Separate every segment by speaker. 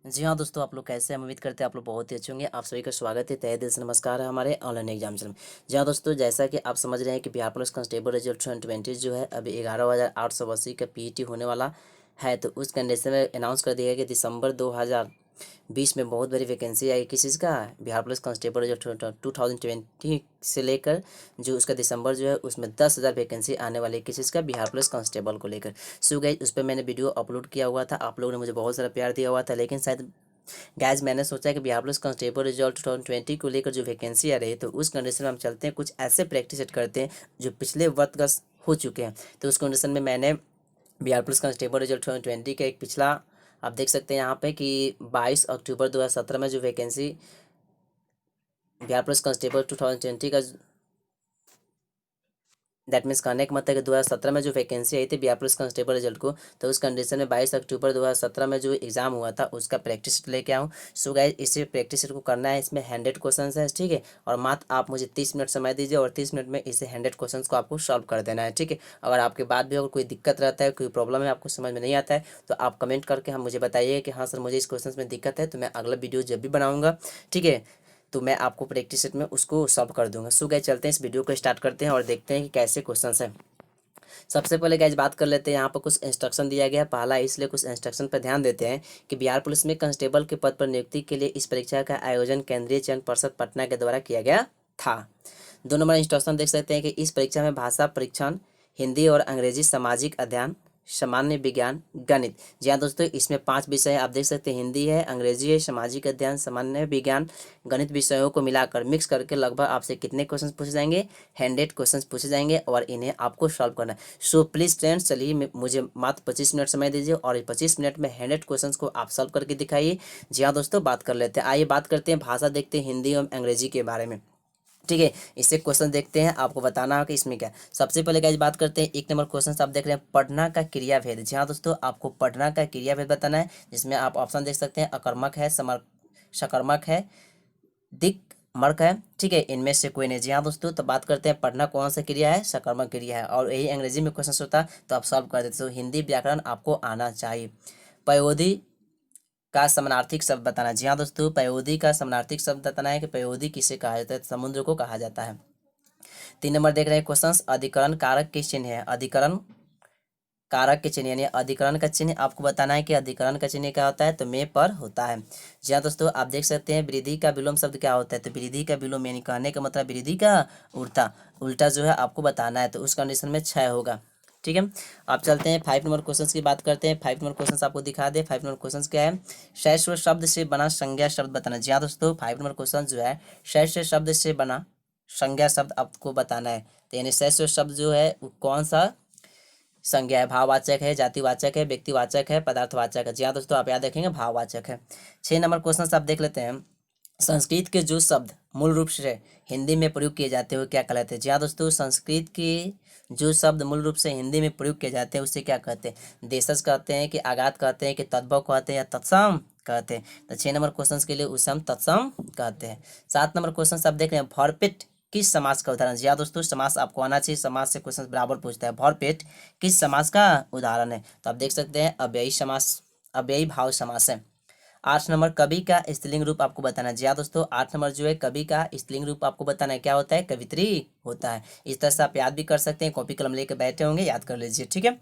Speaker 1: जी हाँ दोस्तों, आप लोग कैसे हैं? हम उम्मीद करते हैं आप लोग बहुत ही अच्छे होंगे। आप सभी का स्वागत है, तहे दिल से नमस्कार है हमारे ऑनलाइन एग्जाम चैनल में। जी हाँ दोस्तों, जैसा कि आप समझ रहे हैं कि बिहार पुलिस कांस्टेबल रिजल्ट 2020 जो है अभी 11,880 का पीईटी होने वाला है। तो उस कंडीशन में अनाउंस कर दिया गया कि दिसंबर 2020 में बहुत बड़ी वैकेंसी आई किस चीज़ का, बिहार पुलिस कांस्टेबल रिजल्ट 2020 से लेकर जो उसका दिसंबर जो है उसमें 10,000 वैकेंसी आने वाली है किस चीज़ का, बिहार पुलिस कांस्टेबल को लेकर। सो गाइस, उस पर मैंने वीडियो अपलोड किया हुआ था, आप लोगों ने मुझे बहुत सारा प्यार दिया हुआ था। लेकिन शायद गाइज मैंने सोचा कि बिहार पुलिस कांस्टेबल रिजल्ट 2020 को लेकर जो वैकेंसी आ रही है, तो उस कंडीशन में हम चलते हैं, कुछ ऐसे प्रैक्टिस सेट करते हैं जो पिछले वर्ष हो चुके हैं। तो उस कंडीशन में मैंने बिहार पुलिस कांस्टेबल रिजल्ट 2020 का एक पिछला आप देख सकते हैं यहाँ पे कि 22 अक्टूबर 2017 में जो वैकेंसी बिहार पुलिस कांस्टेबल 2020 का, दैट मीन्स कहने का मतलब है कि 2017 में जो वैकेंसी आई थी बिहार पुलिस कांस्टेबल रिजल्ट को, तो उस कंडीशन में 22 अक्टूबर 2017 में जो एग्जाम हुआ था उसका प्रैक्टिस सेट लेके आऊँ। सो गाइस, इसे प्रैक्टिस सेट को करना है, इसमें 100 क्वेश्चन है, ठीक है। और मात्र आप मुझे 30 मिनट समय दीजिए और 30 मिनट में इसे 100 क्वेश्चन को आपको सॉल्व कर देना है, ठीक है। अगर आपके बाद भी अगर कोई दिक्कत रहता है, कोई प्रॉब्लम है, आपको समझ में नहीं आता है, तो आप कमेंट करके हम मुझे बताइए कि हाँ सर मुझे इस क्वेश्चन में दिक्कत है, तो मैं अगला वीडियो जब भी बनाऊंगा, ठीक है, तो मैं आपको प्रैक्टिस सेट में उसको सॉल्व कर दूंगा। सो गाइस, चलते हैं इस वीडियो को स्टार्ट करते हैं और देखते हैं कि कैसे क्वेश्चन है। सबसे पहले गाइज बात कर लेते हैं, यहाँ पर कुछ इंस्ट्रक्शन दिया गया है पहला, इसलिए कुछ इंस्ट्रक्शन पर ध्यान देते हैं कि बिहार पुलिस में कांस्टेबल के पद पर नियुक्ति के लिए इस परीक्षा का आयोजन केंद्रीय चयन पर्षद पटना के द्वारा किया गया था। 2 नंबर इंस्ट्रक्शन देख सकते हैं कि इस परीक्षा में भाषा परीक्षण, हिंदी और अंग्रेजी, सामाजिक अध्ययन, सामान्य विज्ञान, गणित। जी हाँ दोस्तों, इसमें 5 विषय आप देख सकते हैं, हिंदी है, अंग्रेजी है, सामाजिक अध्ययन, सामान्य विज्ञान, गणित विषयों को मिलाकर मिक्स करके लगभग आपसे कितने क्वेश्चन पूछे जाएंगे, 100 क्वेश्चन पूछे जाएंगे और इन्हें आपको सॉल्व करना है। सो प्लीज़ फ्रेंड्स, चलिए मुझे मात्र 25 मिनट समय दीजिए और 25 मिनट में 100 क्वेश्चन को आप सॉल्व करके दिखाइए। जी हाँ दोस्तों, बात कर लेते हैं, आइए बात करते हैं भाषा, देखते हैं हिंदी और अंग्रेजी के बारे में, ठीक है। इससे क्वेश्चन देखते हैं, आपको बताना है कि इसमें क्या है। सबसे पहले गाइस बात करते हैं, 1 नंबर क्वेश्चन आप देख रहे हैं, पढ़ना का क्रियाभेद। जी हाँ दोस्तों, आपको पढ़ना का क्रियाभेद बताना है, जिसमें आप ऑप्शन देख सकते हैं, अकर्मक है, सकर्मक है, दिक्मर्क है, ठीक है, इनमें से कोई नहीं। जी हाँ दोस्तों, तो बात करते हैं पढ़ना कौन सा क्रिया है, सकर्मक क्रिया है, और यही अंग्रेजी में क्वेश्चन होता तो आप सॉल्व कर देते। तो हिंदी व्याकरण आपको आना चाहिए। पयोधी का समानार्थिक शब्द बताना। जी हाँ दोस्तों, पयोधी का समानार्थिक शब्द बताना है कि पयोधी किसे कहा जाता है, समुद्र को कहा जाता है। 3 नंबर देख रहे हैं क्वेश्चन, अधिकरण कारक के चिन्ह है, अधिकरण कारक के चिन्ह यानी अधिकरण का चिन्ह आपको बताना है कि अधिकरण का चिन्ह क्या होता है, तो में पर होता है। जी हाँ दोस्तों, आप देख सकते हैं वृद्धि का विलोम शब्द क्या होता है, तो वृद्धि का विलोम यानी कहने का मतलब वृद्धि का उल्टा, उल्टा जो है आपको बताना है, तो उस कंडीशन में 6 होगा, ठीक है। आप चलते हैं 5 नंबर क्वेश्चन की बात करते हैं। 5 नंबर क्वेश्चन आपको दिखा दे। 5 नंबर क्वेश्चन क्या है, शैश्व शब्द से बना संज्ञा शब्द बताना। जी हाँ दोस्तों, 5 नंबर क्वेश्चन जो है शैश्व शब्द से बना संज्ञा शब्द आपको बताना है, तो यानी शैश्व शब्द जो है वो कौन सा संज्ञा है, भाववाचक है, जातिवाचक है, व्यक्तिवाचक है, पदार्थवाचक है। जी हाँ दोस्तों, आप याद रखेंगे भाववाचक है। 6 नंबर क्वेश्चन आप देख लेते हैं, संस्कृत के जो शब्द मूल रूप से हिंदी में प्रयोग किए जाते हैं वो क्या कहलाते हैं। जी हाँ दोस्तों, संस्कृत के जो शब्द मूल रूप से हिंदी में प्रयोग किए जाते हैं उसे क्या कहते हैं, देशज कहते हैं कि आगात कहते हैं कि तद्भव कहते हैं या तत्सम कहते हैं। तो 6 नंबर क्वेश्चन के लिए उसे हम तत्सम कहते हैं। 7 नंबर क्वेश्चन आप देख रहे हैं, भरपेट किस समास का उदाहरण। जी हाँ दोस्तों, समास आपको आना चाहिए, समास से क्वेश्चन बराबर पूछता है, भरपेट किस समास का उदाहरण है, तो आप देख सकते हैं अव्ययी समास, अव्ययी भाव समास है। 8 नंबर, कवि का स्त्रीलिंग रूप आपको बताना है। जी हाँ दोस्तों, 8 नंबर जो है कवि का स्त्रीलिंग रूप आपको बताना है, क्या होता है, कवित्री होता है। इस तरह से आप याद भी कर सकते हैं, कॉपी कलम लेकर बैठे होंगे, याद कर लीजिए, ठीक है।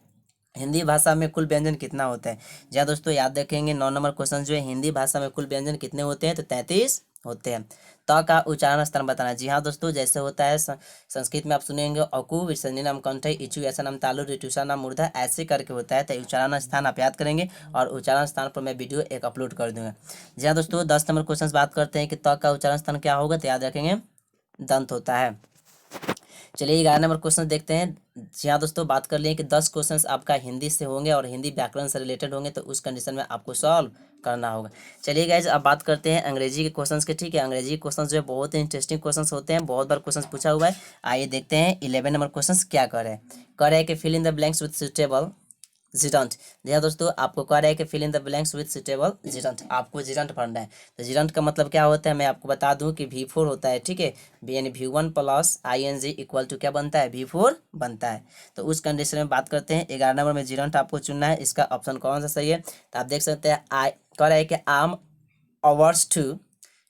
Speaker 1: हिंदी भाषा में कुल व्यंजन कितना होता है। जी हाँ दोस्तों, याद रखेंगे 9 नंबर क्वेश्चन जो है, हिंदी भाषा में कुल व्यंजन कितने होते हैं, तो 33 होते हैं। त का उच्चारण स्थान बताना। जी हाँ दोस्तों, जैसे होता है संस्कृत में आप सुनेंगे अकु, विसर्जनी नाम कंठ, इचु ऐसा नाम तालु, ऋतुषा नाम मूर्धा, ऐसे करके होता है, तो उच्चारण स्थान आप याद करेंगे और उच्चारण स्थान पर मैं वीडियो एक अपलोड कर दूंगा। जी हाँ दोस्तों, 10 नंबर क्वेश्चन बात करते हैं कि त का उच्चारण स्थान क्या होगा, तो याद रखेंगे दंत होता है। चलिए 11 नंबर क्वेश्चन देखते हैं। जी हाँ दोस्तों, बात कर लिए कि 10 क्वेश्चंस आपका हिंदी से होंगे और हिंदी व्याकरण से रिलेटेड होंगे, तो उस कंडीशन में आपको सॉल्व करना होगा। चलिए गाइज, अब बात करते हैं अंग्रेजी के क्वेश्चंस के, ठीक है। अंग्रेजी के क्वेश्चन जो है बहुत ही इंटरेस्टिंग क्वेश्चंस होते हैं, बहुत बार क्वेश्चन पूछा हुआ है। आइए देखते हैं 11 नंबर क्वेश्चन क्या कर रहे हैं कि fill in the blanks with suitable gerund. जी हाँ दोस्तों, आपको कह रहा है कि fill in the blanks with suitable gerund, आपको जिरंट भरना है। तो जिरंट का मतलब क्या होता है, मैं आपको बता दूं कि V4 होता है, ठीक है, यानी V1 plus ING equal to क्या बनता है, V4 बनता है। तो उस कंडीशन में बात करते हैं, 11 नंबर में जिरंट आपको चुनना है, इसका ऑप्शन कौन सा सही है, तो आप देख सकते हैं कह रहा है कि आम hours to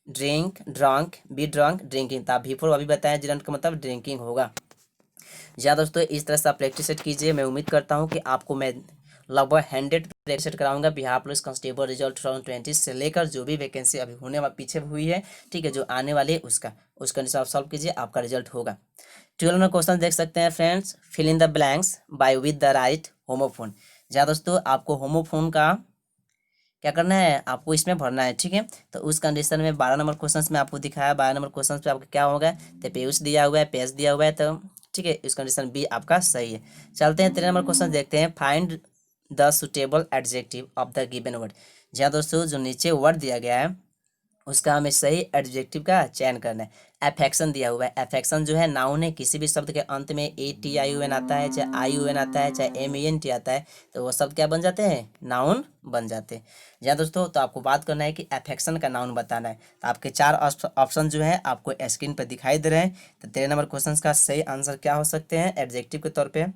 Speaker 1: drink drunk be drunk drinking. तो आप बिफोर अभी बताया जिरंट का मतलब ड्रिंकिंग होगा। जी हाँ दोस्तों, इस तरह से आप प्रैक्टिस सेट कीजिए। मैं उम्मीद करता हूँ कि आपको मैं लगभग 100 प्रैक्टिस सेट कराऊंगा बिहार पुलिस कांस्टेबल रिजल्ट 2020 से लेकर जो भी वैकेंसी अभी होने वाला पीछे हुई है, ठीक है, जो आने वाली है उसका कंडीशन आप सॉल्व कीजिए, आपका रिजल्ट होगा। 12 में क्वेश्चन देख सकते हैं friends, fill in the blanks by with the right homophone. जी हाँ दोस्तों, आपको होमोफोन का क्या करना है, आपको इसमें भरना है, ठीक है। तो उस कंडीशन में 12 नंबर क्वेश्चन में आपको दिखाया, 12 नंबर क्वेश्चन पे आपको क्या होगा, तो पेयूस दिया हुआ है, पेज दिया हुआ है, तो ठीक है, इस कंडीशन बी आपका सही है। चलते हैं 13 नंबर क्वेश्चन देखते हैं, find the suitable adjective of the given word. जी हाँ दोस्तों, जो नीचे वर्ड दिया गया है उसका हमें सही एडजेक्टिव का चयन करना है। एफेक्शन दिया हुआ है, एफेक्शन जो है नाउन है, किसी भी शब्द के अंत में ATIUN आता है, चाहे IUN आता है, चाहे MENT आता है, तो वो शब्द क्या बन जाते हैं, नाउन बन जाते हैं। जी हाँ दोस्तों, तो आपको बात करना है कि एफेक्शन का नाउन बताना है। तो आपके 4 ऑप्शन जो है आपको स्क्रीन पर दिखाई दे रहे हैं। तो 13 नंबर क्वेश्चन का सही आंसर क्या हो सकते हैं एडजेक्टिव के तौर पर,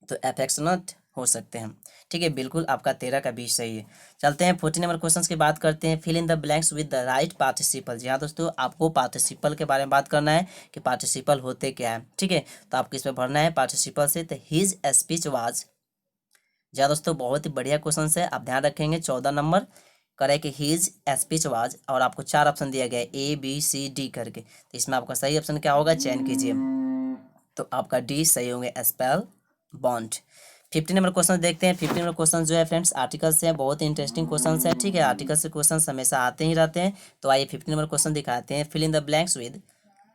Speaker 1: तो एफेक्शनट हो सकते हैं, ठीक है, बिल्कुल आपका 13 का 20 सही है। चलते हैं 14 नंबर क्वेश्चन की बात करते हैं, fill in the blanks with the right participle. जी हाँ दोस्तों, आपको पार्टिसिपल के बारे में बात करना है कि पार्टिसिपल होते क्या है, ठीक है। तो आपको इसमें भरना है पार्टिसिपल से, तो हिज स्पीच वाज। जी हाँ दोस्तों, बहुत ही बढ़िया क्वेश्चन है, आप ध्यान रखेंगे। 14 नंबर करे कि हिज स्पीच वाज, और आपको 4 ऑप्शन दिया गया है ABCD करके, तो इसमें आपका सही ऑप्शन क्या होगा, चयन कीजिए। तो आपका डी सही होंगे, स्पेल बॉन्ड। 15 नंबर क्वेश्चन देखते हैं। 15 नंबर क्वेश्चन जो है फ्रेंड्स आर्टिकल से है, बहुत ही इंटरेस्टिंग क्वेश्चन है, ठीक है, आर्टिकल से क्वेश्चन हमेशा आते ही रहते हैं। तो आइए 15 नंबर क्वेश्चन दिखाते हैं, fill in the blanks with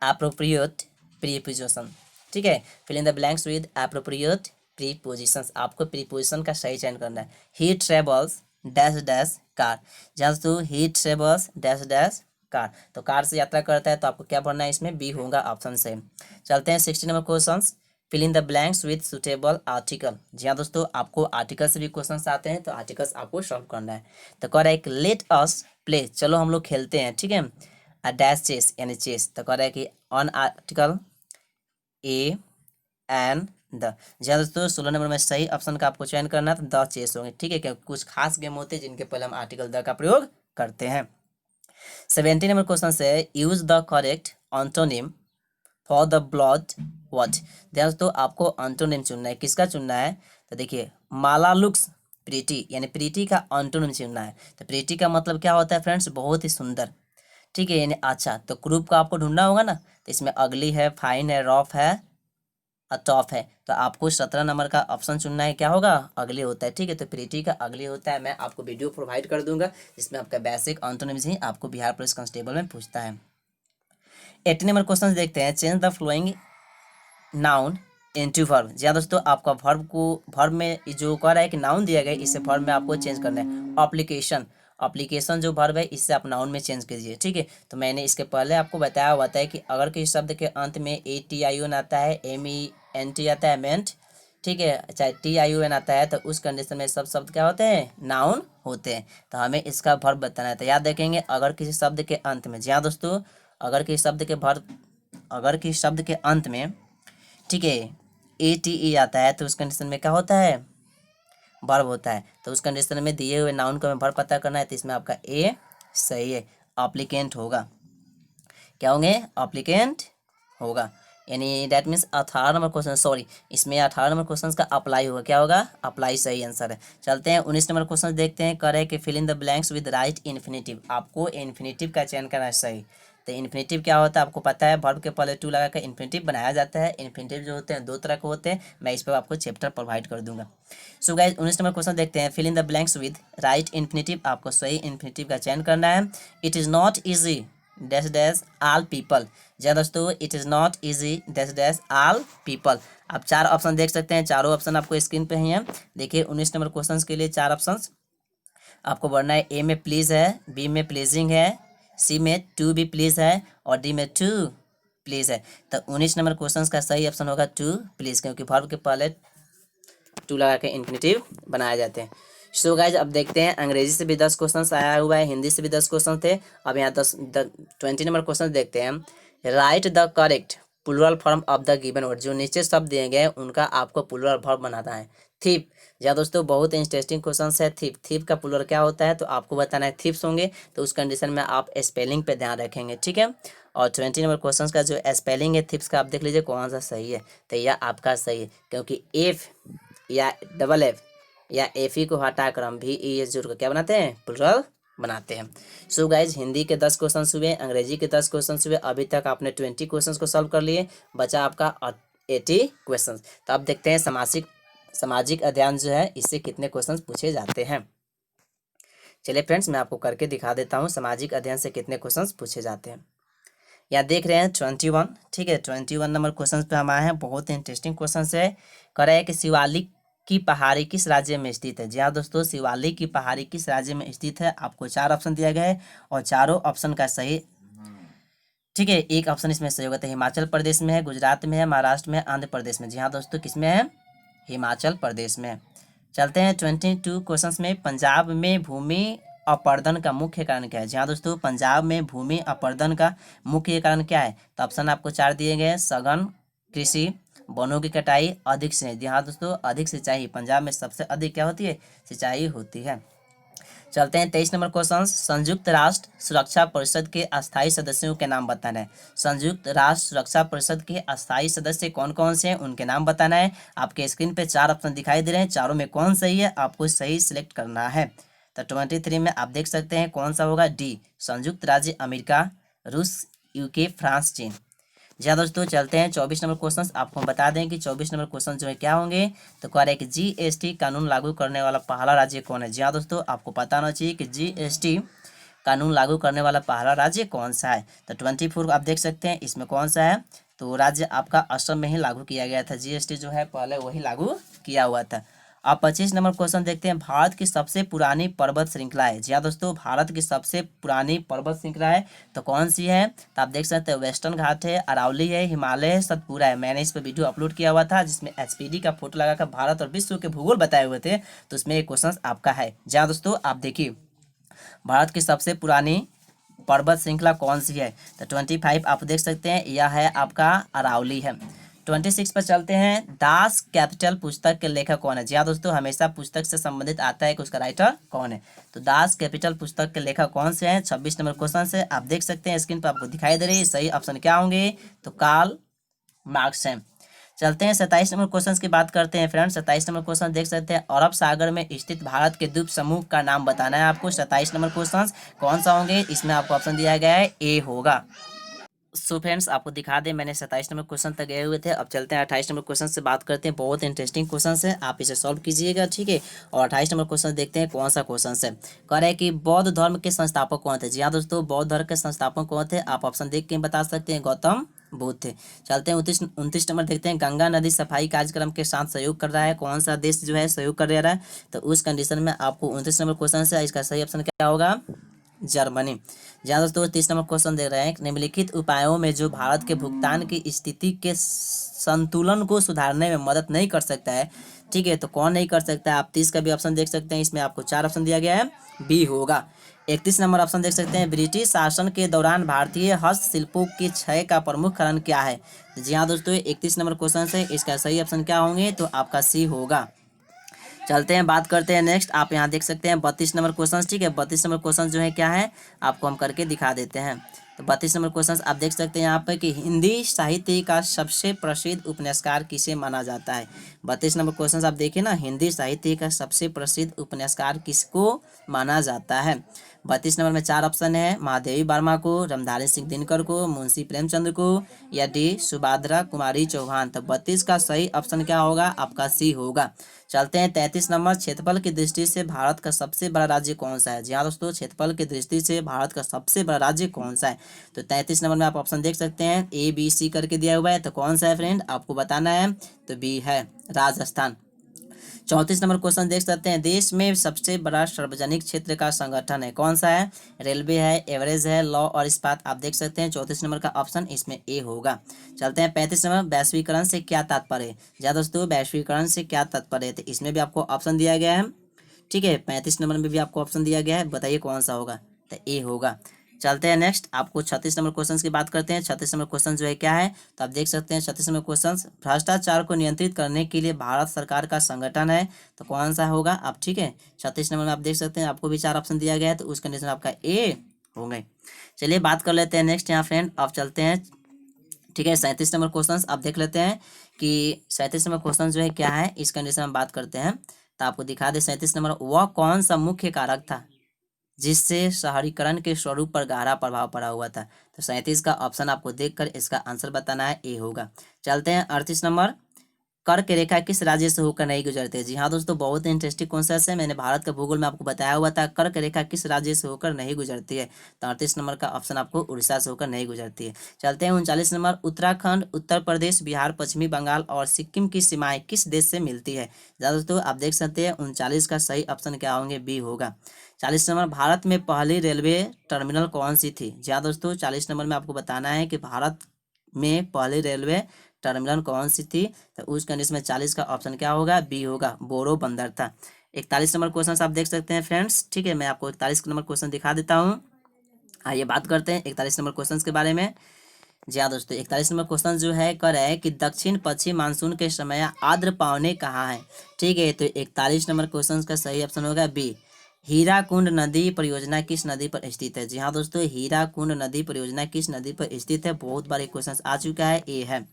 Speaker 1: appropriate preposition, ठीक है, fill in the blanks with appropriate prepositions. आपको प्रीपोजिशन का सही चयन करना है। He travels dash dash car, जहाँ तो he travels dash dash car, तो कार से यात्रा करता है, तो आपको क्या भरना है, इसमें बी होगा ऑप्शन से। चलते हैं 16 number question, fill in the blanks with suitable article. जी हाँ दोस्तों, आपको आर्टिकल से भी क्वेश्चन आते हैं, तो आर्टिकल्स आपको सॉल्व करना है। तो कह रहा है कि लेट अस प्ले, चलो हम लोग खेलते हैं, ठीक है, अ डैश चेस यानी चेस। तो कह रहा है कि on article A and the. जी हाँ दोस्तों, 16 नंबर में सही ऑप्शन का आपको चयन करना है, तो द चेस होंगे, ठीक है, क्योंकि कुछ खास गेम होते हैं जिनके पहले हम आर्टिकल द का प्रयोग करते हैं। 17 नंबर क्वेश्चन से use the correct antonym for the blood watch. ध्यान दोस्तों, आपको ऑन्टोनिम चुनना है, किसका चुनना है, तो देखिए माला लुक्स प्रीटी, यानी प्रीटी का ऑन्टोनिम चुनना है। तो प्रीटी का मतलब क्या होता है फ्रेंड्स, बहुत ही सुंदर, ठीक है, यानी अच्छा। तो ग्रुप का आपको ढूंढना होगा ना, तो इसमें अगली है, फाइन है, रफ है, टॉप है, तो आपको 17 नंबर का ऑप्शन चुनना है, क्या होगा, अगली होता है, ठीक है। तो प्रीटी का अगली होता है, मैं आपको वीडियो प्रोवाइड कर दूंगा जिसमें आपका बेसिक ऑन्टोनिम्स ही आपको बिहार पुलिस कांस्टेबल में पूछता है। 18 नंबर क्वेश्चन देखते हैं, change the following noun into verb. जी हाँ दोस्तों, आपका वर्ब में जो कह रहा है कि नाउन दिया गया है, इसे वर्ब में आपको चेंज करना है। एप्लीकेशन जो वर्ब है इससे आप नाउन में चेंज कीजिए, ठीक है। तो मैंने इसके पहले आपको बताया हुआ था कि अगर किसी शब्द के अंत में ATIUN आता है, MENT आता है, मेंट, ठीक है, चाहे TIUN आता है, तो उस कंडीशन में सब शब्द क्या होते हैं, नाउन होते हैं। तो हमें इसका वर्ब बताना है। तो याद रखेंगे, अगर किसी शब्द के अंत में, जी हाँ दोस्तों, अगर किसी शब्द के अंत में, ठीक है, ATE आता है, तो उस कंडीशन में क्या होता है, वर्ब होता है। तो उस कंडीशन में दिए हुए नाउन को हमें वर्ब पता करना है, तो इसमें आपका ए सही है, एप्लीकेंट होगा, क्या होंगे, एप्लीकेंट होगा, यानी that means 18 number question, sorry, इसमें 18 नंबर क्वेश्चन का अप्लाई होगा, क्या होगा, अप्लाई सही आंसर है। चलते हैं 19 नंबर क्वेश्चन देखते हैं, करे कि fill in the blanks with right infinitive. आपको इन्फिनेटिव का चयन करना है सही। तो इन्फिनेटिव क्या होता है, आपको पता है, वर्ब के पहले टू लगा कर इन्फिनेटिव बनाया जाता है। इन्फिनेटिव जो होते हैं 2 तरह के होते हैं, मैं इस पर आपको चैप्टर प्रोवाइड कर दूंगा। सो गाइस 19 नंबर क्वेश्चन देखते हैं, fill in the blanks with right infinitive. आपको सही इन्फिनेटिव का चयन करना है। It is not easy dash dash all people. जी हाँ दोस्तों, it is not easy dash dash all people. आप 4 ऑप्शन देख सकते हैं, चारों ऑप्शन आपको स्क्रीन पे ही हैं। देखिए 19 नंबर क्वेश्चन के लिए 4 ऑप्शन आपको बढ़ना है। ए में प्लीज है, बी में प्लीजिंग है, सी में टू बी प्लीज है, और डी में टू प्लीज है। तो 19 नंबर क्वेश्चन का सही ऑप्शन होगा टू प्लीज, क्योंकि वर्ब के पहले टू लगा के इन्फिनेटिव बनाए जाते हैं। सो गाइज अब देखते हैं, अंग्रेजी से भी 10 क्वेश्चन आया हुआ है, हिंदी से भी 10 क्वेश्चन थे। अब यहाँ 20 नंबर क्वेश्चन देखते हैं, write the correct plural form of the given word. जो नीचे शब्द दिए गए उनका आपको प्लूरल फॉर्म बनाना है। थीप। जी हाँ दोस्तों, बहुत इंटरेस्टिंग क्वेश्चन है। थीप, थीप का प्लूरल क्या होता है तो आपको बताना है थीप्स होंगे, तो उस कंडीशन में आप स्पेलिंग पे ध्यान रखेंगे, ठीक है। और 20 नंबर क्वेश्चन का जो स्पेलिंग है थीप्स का, आप देख लीजिए कौन सा सही है। तो यह आपका सही है, क्योंकि एफ या डबल एफ या एफ ई को हटाकर हम भी ई एस जोड़ कर क्या बनाते हैं, प्लूरल बनाते हैं। सो गाइज, हिंदी के 10 क्वेश्चन हुए, अंग्रेजी के 10 क्वेश्चन हुए। अभी तक आपने 20 क्वेश्चन को सॉल्व कर लिए, बचा आपका 80 क्वेश्चन। तो अब देखते हैं सामाजिक अध्ययन जो है इससे कितने क्वेश्चन पूछे जाते हैं। चलिए फ्रेंड्स, मैं आपको करके दिखा देता हूँ सामाजिक अध्ययन से कितने क्वेश्चन पूछे जाते हैं। यहाँ देख रहे हैं 21, ठीक है। 21 नंबर क्वेश्चन पे हम आए हैं। बहुत इंटरेस्टिंग क्वेश्चन है। कह रहा है कि शिवालिक की पहाड़ी किस राज्य में स्थित है। जी हाँ दोस्तों, शिवालिक की पहाड़ी किस राज्य में स्थित है। आपको 4 ऑप्शन दिया गया है और चारों ऑप्शन का सही, ठीक है, एक ऑप्शन इसमें सही होगा। तो हिमाचल प्रदेश में है, गुजरात में है, महाराष्ट्र में है, आंध्र प्रदेश में। जी हाँ दोस्तों, किसमें है, हिमाचल प्रदेश में। चलते हैं 22 क्वेश्चन में। पंजाब में भूमि अपरदन का मुख्य कारण क्या है। जी हाँ दोस्तों, पंजाब में भूमि अपरदन का मुख्य कारण क्या है। तो ऑप्शन आपको 4 दिए गए हैं। सघन कृषि, वनों की कटाई, अधिक सिंचाई। जी हाँ दोस्तों, अधिक सिंचाई। पंजाब में सबसे अधिक क्या होती है, सिंचाई होती है। चलते हैं 23 नंबर क्वेश्चन। संयुक्त राष्ट्र सुरक्षा परिषद के अस्थायी सदस्यों के नाम बताना है। संयुक्त राष्ट्र सुरक्षा परिषद के अस्थायी सदस्य कौन कौन से हैं, उनके नाम बताना है। आपके स्क्रीन पे 4 ऑप्शन दिखाई दे रहे हैं, चारों में कौन सही है, आपको सही सिलेक्ट करना है। तो 23 में आप देख सकते हैं कौन सा होगा, डी, संयुक्त राज्य अमेरिका, रूस, यूके, फ्रांस, चीन। जी हाँ दोस्तों, चलते हैं 24 नंबर क्वेश्चन। आपको हम बता दें कि 24 नंबर क्वेश्चन जो है क्या होंगे। तो कह रहे हैं कि जीएसटी कानून लागू करने वाला पहला राज्य कौन है। जी हाँ दोस्तों, आपको पता होना चाहिए कि जीएसटी कानून लागू करने वाला पहला राज्य कौन सा है। तो 24 आप देख सकते हैं इसमें कौन सा है, तो राज्य आपका असम में ही लागू किया गया था। जीएसटी जो है पहले वही लागू किया हुआ था। अब 25 नंबर क्वेश्चन देखते हैं। भारत की सबसे पुरानी पर्वत श्रृंखला है। जी हाँ दोस्तों, भारत की सबसे पुरानी पर्वत श्रृंखला है तो कौन सी है। तो आप देख सकते हैं वेस्टर्न घाट है, अरावली है, हिमालय है, सतपुरा है। मैंने इस पर वीडियो अपलोड किया हुआ था जिसमें एचपीडी का फोटो लगाकर भारत और विश्व के भूगोल बताए हुए थे, तो उसमें एक क्वेश्चन आपका है। जी हाँ दोस्तों, आप देखिए भारत की सबसे पुरानी पर्वत श्रृंखला कौन सी है। तो 25 आप देख सकते हैं यह है आपका अरावली है। 26 पर चलते हैं। दास कैपिटल पुस्तक के लेखक कौन है। जी हाँ दोस्तों, हमेशा पुस्तक से संबंधित आता है कि उसका राइटर कौन है। तो दास कैपिटल पुस्तक के लेखक कौन से हैं। 26 नंबर क्वेश्चन से आप देख सकते हैं स्क्रीन पर आपको दिखाई दे रही है। सही ऑप्शन क्या होंगे, तो कार्ल मार्क्स हैं। चलते हैं 27 नंबर क्वेश्चन की बात करते हैं फ्रेंड्स। 27 नंबर क्वेश्चन देख सकते हैं। अरब सागर में स्थित भारत के द्वीप समूह का नाम बताना है आपको। 27 नंबर क्वेश्चन कौन सा होंगे, इसमें आपको ऑप्शन दिया गया है, ए होगा। सो फ्रेंड्स, आपको दिखा दें मैंने 27 नंबर क्वेश्चन तक गए हुए थे। अब चलते हैं 28 नंबर क्वेश्चन से बात करते हैं। बहुत इंटरेस्टिंग क्वेश्चन है, आप इसे सॉल्व कीजिएगा, ठीक है। और 28 नंबर क्वेश्चन देखते हैं कौन सा क्वेश्चन है। कह रहे हैं कि बौद्ध धर्म के संस्थापक कौन थे। जी हाँ दोस्तों, बौद्ध धर्म के संस्थापक कौन थे, आप ऑप्शन देख के बता सकते हैं, गौतम बुद्ध थे। चलते हैं 29 नंबर देखते हैं। गंगा नदी सफाई कार्यक्रम के साथ सहयोग कर रहा है, कौन सा देश जो है सहयोग कर रहा है। तो उस कंडीशन में आपको 29 नंबर क्वेश्चन से इसका सही ऑप्शन क्या होगा, जर्मनी। जहाँ दोस्तों 30 नंबर क्वेश्चन दे रहे हैं। निम्नलिखित उपायों में जो भारत के भुगतान की स्थिति के संतुलन को सुधारने में मदद नहीं कर सकता है, ठीक है, तो कौन नहीं कर सकता है। आप 30 का भी ऑप्शन देख सकते हैं, इसमें आपको 4 ऑप्शन दिया गया है, बी होगा। 31 नंबर ऑप्शन देख सकते हैं। ब्रिटिश शासन के दौरान भारतीय हस्तशिल्पों के क्षय का प्रमुख कारण क्या है। जी हाँ दोस्तों, 31 नंबर क्वेश्चन से इसका सही ऑप्शन क्या होंगे, तो आपका सी होगा। चलते हैं बात करते हैं नेक्स्ट। आप यहाँ देख सकते हैं 32 नंबर क्वेश्चन, ठीक है। 32 नंबर क्वेश्चन जो है क्या है, आपको हम करके दिखा देते हैं। तो 32 नंबर क्वेश्चन आप देख सकते हैं यहाँ पर कि हिंदी साहित्य का सबसे प्रसिद्ध उपन्यासकार किसे माना जाता है। 32 नंबर क्वेश्चन आप देखिए ना, हिंदी साहित्य का सबसे प्रसिद्ध उपन्यासकार किसको माना जाता है। 32 नंबर में 4 ऑप्शन है, महादेवी वर्मा को, रामधारी सिंह दिनकर को, मुंशी प्रेमचंद को, या डी, सुभद्रा कुमारी चौहान। तो 32 का सही ऑप्शन क्या होगा, आपका सी होगा। चलते हैं 33 नंबर। क्षेत्रफल की दृष्टि से भारत का सबसे बड़ा राज्य कौन सा है। जी हाँ दोस्तों, क्षेत्रफल की दृष्टि से भारत का सबसे बड़ा राज्य कौन सा है। तो 33 नंबर में आप ऑप्शन देख सकते हैं, ए बी सी करके दिया हुआ है, तो कौन सा है फ्रेंड, आपको बताना है। तो बी है, राजस्थान। 34 नंबर क्वेश्चन देख सकते हैं। देश में सबसे बड़ा सार्वजनिक क्षेत्र का संगठन है, कौन सा है। रेलवे है, एवरेज है, लॉ और इस्पात। आप देख सकते हैं 34 नंबर का ऑप्शन इसमें ए होगा। चलते हैं 35 नंबर। वैश्वीकरण से क्या तात्पर्य है। जी दोस्तों, वैश्वीकरण से क्या तात्पर्य है, तो इसमें भी आपको ऑप्शन दिया गया है, ठीक है। 35 नंबर में भी आपको ऑप्शन दिया गया है, बताइए कौन सा होगा, तो ए होगा। चलते हैं नेक्स्ट, आपको 36 नंबर क्वेश्चन की बात करते हैं। 36 नंबर क्वेश्चन जो है क्या है, तो आप देख सकते हैं 36 नंबर क्वेश्चन, भ्रष्टाचार को नियंत्रित करने के लिए भारत सरकार का संगठन है, तो कौन सा होगा आप, ठीक है। 36 नंबर में आप देख सकते हैं आपको भी 4 ऑप्शन दिया गया है, तो उस कंडीशन में आपका ए हो गए। चलिए बात कर लेते हैं नेक्स्ट यहाँ फ्रेंड, अब चलते हैं, ठीक है। 37 नंबर क्वेश्चन आप देख लेते हैं कि 37 नंबर क्वेश्चन जो है क्या है, इस कंडीशन में बात करते हैं, तो आपको दिखा दे 37 नंबर, वह कौन सा मुख्य कारक था जिससे शहरीकरण के स्वरूप पर गहरा प्रभाव पड़ा हुआ था। तो 37 का ऑप्शन आपको देखकर इसका आंसर बताना है, ए होगा। चलते हैं 38 नंबर, कर्क रेखा किस राज्य से होकर नहीं गुजरती है। जी हाँ दोस्तों, बहुत ही इंटरेस्टिंग कॉन्सेप्ट है, मैंने भारत का भूगोल में आपको बताया हुआ था, कर्क रेखा किस राज्य से होकर नहीं गुजरती है, तो 38 नंबर का ऑप्शन आपको उड़ीसा से होकर नहीं गुजरती है। चलते हैं 39 नंबर, उत्तराखंड, उत्तर प्रदेश, बिहार, पश्चिमी बंगाल और सिक्किम की सीमाएं किस देश से मिलती है। दोस्तों आप देख सकते हैं 39 का सही ऑप्शन क्या होंगे, बी होगा। 40 नंबर, भारत में पहली रेलवे टर्मिनल कौन सी थी। जी हाँ दोस्तों, 40 नंबर में आपको बताना है कि भारत में पहली रेलवे टर्मिनल कौन सी थी, तो उस कंडीशन में 40 का ऑप्शन क्या होगा, बी होगा, बोरो बंदर था। 41 नंबर क्वेश्चन आप देख सकते हैं फ्रेंड्स, ठीक है, मैं आपको 41 नंबर क्वेश्चन दिखा देता हूँ। आइए बात करते हैं 41 नंबर क्वेश्चन के बारे में। जी हाँ दोस्तों, 41 नंबर क्वेश्चन जो है कर है कि दक्षिण पश्चिम मानसून के समय आर्द्र पावने कहाँ है, ठीक है। तो 41 नंबर क्वेश्चन का सही ऑप्शन होगा बी, हीराकुंड नदी परियोजना किस नदी पर स्थित है। जी हाँ दोस्तों, हीराकुंड नदी परियोजना किस नदी पर स्थित है, बहुत बार क्वेश्चन आ चुका है, ए है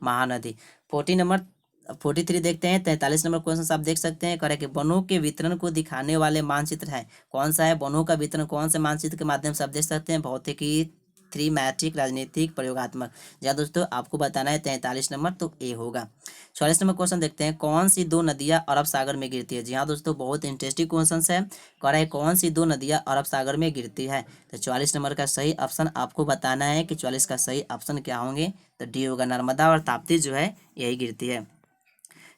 Speaker 1: महानदी। 43 देखते हैं, 43 नंबर क्वेश्चन आप देख सकते हैं, करें कि वनों के वितरण को दिखाने वाले मानचित्र है, कौन सा है, वनों का वितरण कौन से मानचित्र के माध्यम से आप देख सकते हैं, भौतिकी, थ्रीमैटिक, राजनीतिक, प्रयोगात्मक। जी दोस्तों आपको बताना है 43 नंबर, तो ए होगा। 44 नंबर क्वेश्चन देखते हैं, कौन सी दो नदियां अरब सागर में गिरती है। जी हाँ दोस्तों, बहुत इंटरेस्टिंग क्वेश्चन है, कह रहा है कौन सी दो नदियां अरब सागर में गिरती है, तो 44 नंबर का सही ऑप्शन आपको बताना है कि 44 का सही ऑप्शन क्या होंगे, तो डी होगा, नर्मदा और ताप्ती जो है यही गिरती है।